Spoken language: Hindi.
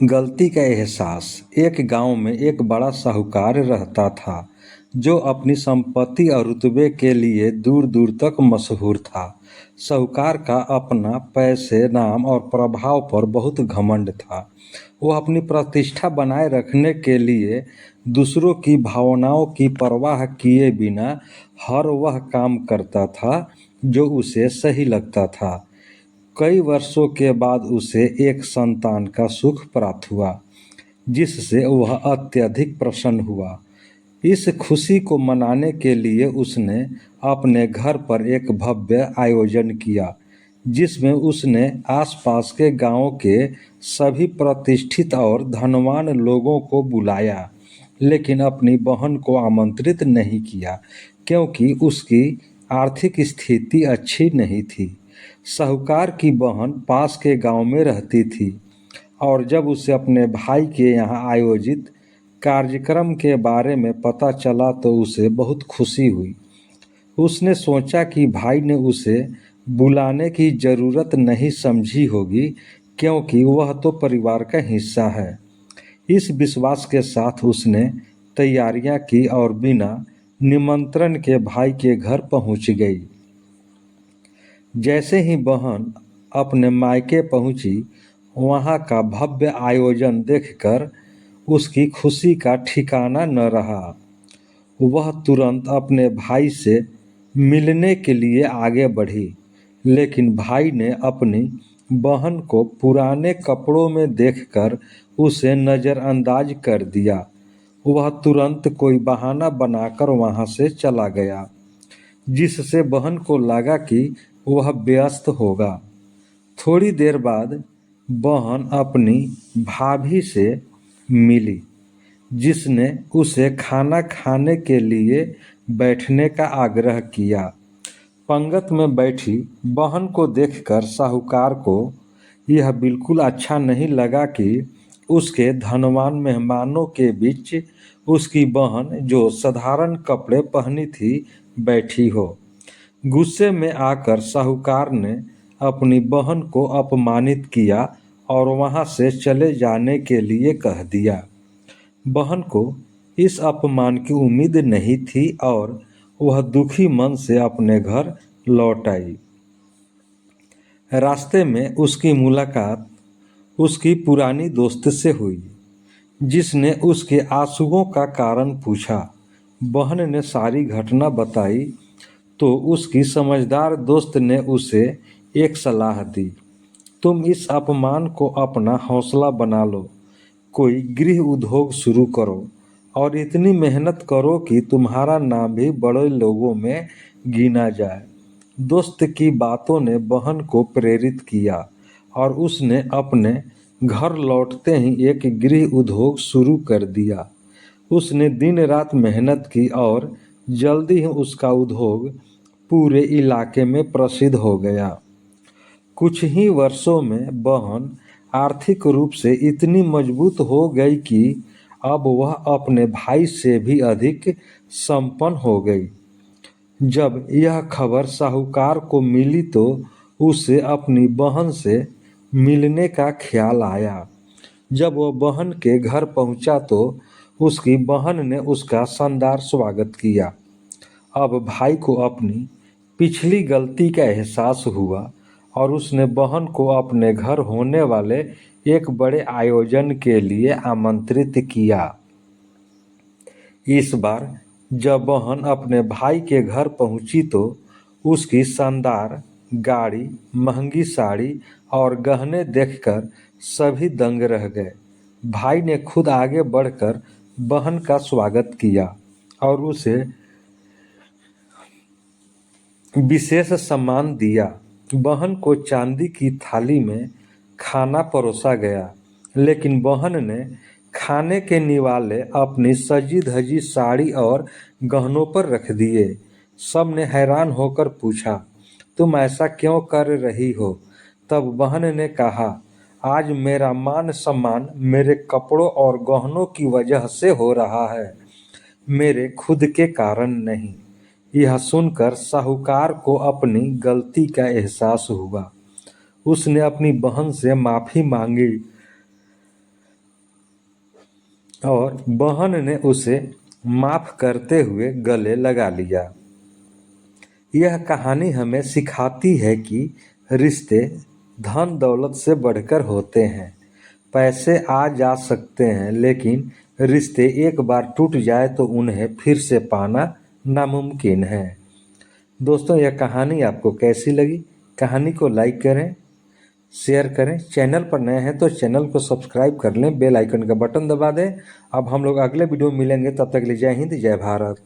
गलती का एहसास। एक गांव में एक बड़ा साहूकार रहता था जो अपनी संपत्ति और रुतबे के लिए दूर दूर तक मशहूर था। साहूकार का अपना पैसे, नाम और प्रभाव पर बहुत घमंड था। वह अपनी प्रतिष्ठा बनाए रखने के लिए दूसरों की भावनाओं की परवाह किए बिना हर वह काम करता था जो उसे सही लगता था। कई वर्षों के बाद उसे एक संतान का सुख प्राप्त हुआ, जिससे वह अत्यधिक प्रसन्न हुआ। इस खुशी को मनाने के लिए उसने अपने घर पर एक भव्य आयोजन किया, जिसमें उसने आसपास के गांवों के सभी प्रतिष्ठित और धनवान लोगों को बुलाया, लेकिन अपनी बहन को आमंत्रित नहीं किया, क्योंकि उसकी आर्थिक स्थिति अच्छी नहीं थी। साहूकार की बहन पास के गांव में रहती थी और जब उसे अपने भाई के यहाँ आयोजित कार्यक्रम के बारे में पता चला तो उसे बहुत खुशी हुई। उसने सोचा कि भाई ने उसे बुलाने की जरूरत नहीं समझी होगी, क्योंकि वह तो परिवार का हिस्सा है। इस विश्वास के साथ उसने तैयारियां की और बिना निमंत्रण के भाई के घर पहुंच गई। जैसे ही बहन अपने मायके पहुंची, वहां का भव्य आयोजन देखकर उसकी खुशी का ठिकाना न रहा। वह तुरंत अपने भाई से मिलने के लिए आगे बढ़ी, लेकिन भाई ने अपनी बहन को पुराने कपड़ों में देखकर उसे नज़रअंदाज कर दिया। वह तुरंत कोई बहाना बनाकर वहां से चला गया, जिससे बहन को लगा कि वह व्यस्त होगा। थोड़ी देर बाद बहन अपनी भाभी से मिली, जिसने उसे खाना खाने के लिए बैठने का आग्रह किया। पंगत में बैठी बहन को देखकर साहूकार को यह बिल्कुल अच्छा नहीं लगा कि उसके धनवान मेहमानों के बीच उसकी बहन, जो साधारण कपड़े पहनी थी, बैठी हो। गुस्से में आकर साहूकार ने अपनी बहन को अपमानित किया और वहां से चले जाने के लिए कह दिया। बहन को इस अपमान की उम्मीद नहीं थी और वह दुखी मन से अपने घर लौट आई। रास्ते में उसकी मुलाकात उसकी पुरानी दोस्त से हुई, जिसने उसके आंसुओं का कारण पूछा। बहन ने सारी घटना बताई तो उसकी समझदार दोस्त ने उसे एक सलाह दी। तुम इस अपमान को अपना हौसला बना लो, कोई गृह उद्योग शुरू करो और इतनी मेहनत करो कि तुम्हारा नाम भी बड़े लोगों में गिना जाए। दोस्त की बातों ने बहन को प्रेरित किया और उसने अपने घर लौटते ही एक गृह उद्योग शुरू कर दिया। उसने दिन रात मेहनत की और जल्दी ही उसका उद्योग पूरे इलाके में प्रसिद्ध हो गया। कुछ ही वर्षों में बहन आर्थिक रूप से इतनी मजबूत हो गई कि अब वह अपने भाई से भी अधिक संपन्न हो गई। जब यह खबर साहूकार को मिली तो उसे अपनी बहन से मिलने का ख्याल आया। जब वह बहन के घर पहुंचा तो उसकी बहन ने उसका शानदार स्वागत किया। अब भाई को अपनी पिछली गलती का एहसास हुआ और उसने बहन को अपने घर होने वाले एक बड़े आयोजन के लिए आमंत्रित किया। इस बार जब बहन अपने भाई के घर पहुंची तो उसकी शानदार गाड़ी, महंगी साड़ी और गहने देखकर सभी दंग रह गए। भाई ने खुद आगे बढ़कर बहन का स्वागत किया और उसे विशेष सम्मान दिया। बहन को चांदी की थाली में खाना परोसा गया, लेकिन बहन ने खाने के निवाले अपनी सजी धजी साड़ी और गहनों पर रख दिए। सब ने हैरान होकर पूछा, तुम ऐसा क्यों कर रही हो? तब बहन ने कहा, आज मेरा मान सम्मान मेरे कपड़ों और गहनों की वजह से हो रहा है, मेरे खुद के कारण नहीं। यह सुनकर साहूकार को अपनी गलती का एहसास हुआ। उसने अपनी बहन से माफी मांगी और बहन ने उसे माफ करते हुए गले लगा लिया। यह कहानी हमें सिखाती है कि रिश्ते धन दौलत से बढ़कर होते हैं। पैसे आ जा सकते हैं, लेकिन रिश्ते एक बार टूट जाए तो उन्हें फिर से पाना नामुमकिन है। दोस्तों, यह कहानी आपको कैसी लगी? कहानी को लाइक करें, शेयर करें। चैनल पर नए हैं तो चैनल को सब्सक्राइब कर लें, बेल आइकन का बटन दबा दें। अब हम लोग अगले वीडियो में मिलेंगे, तब तक के लिए जय हिंद, जय भारत।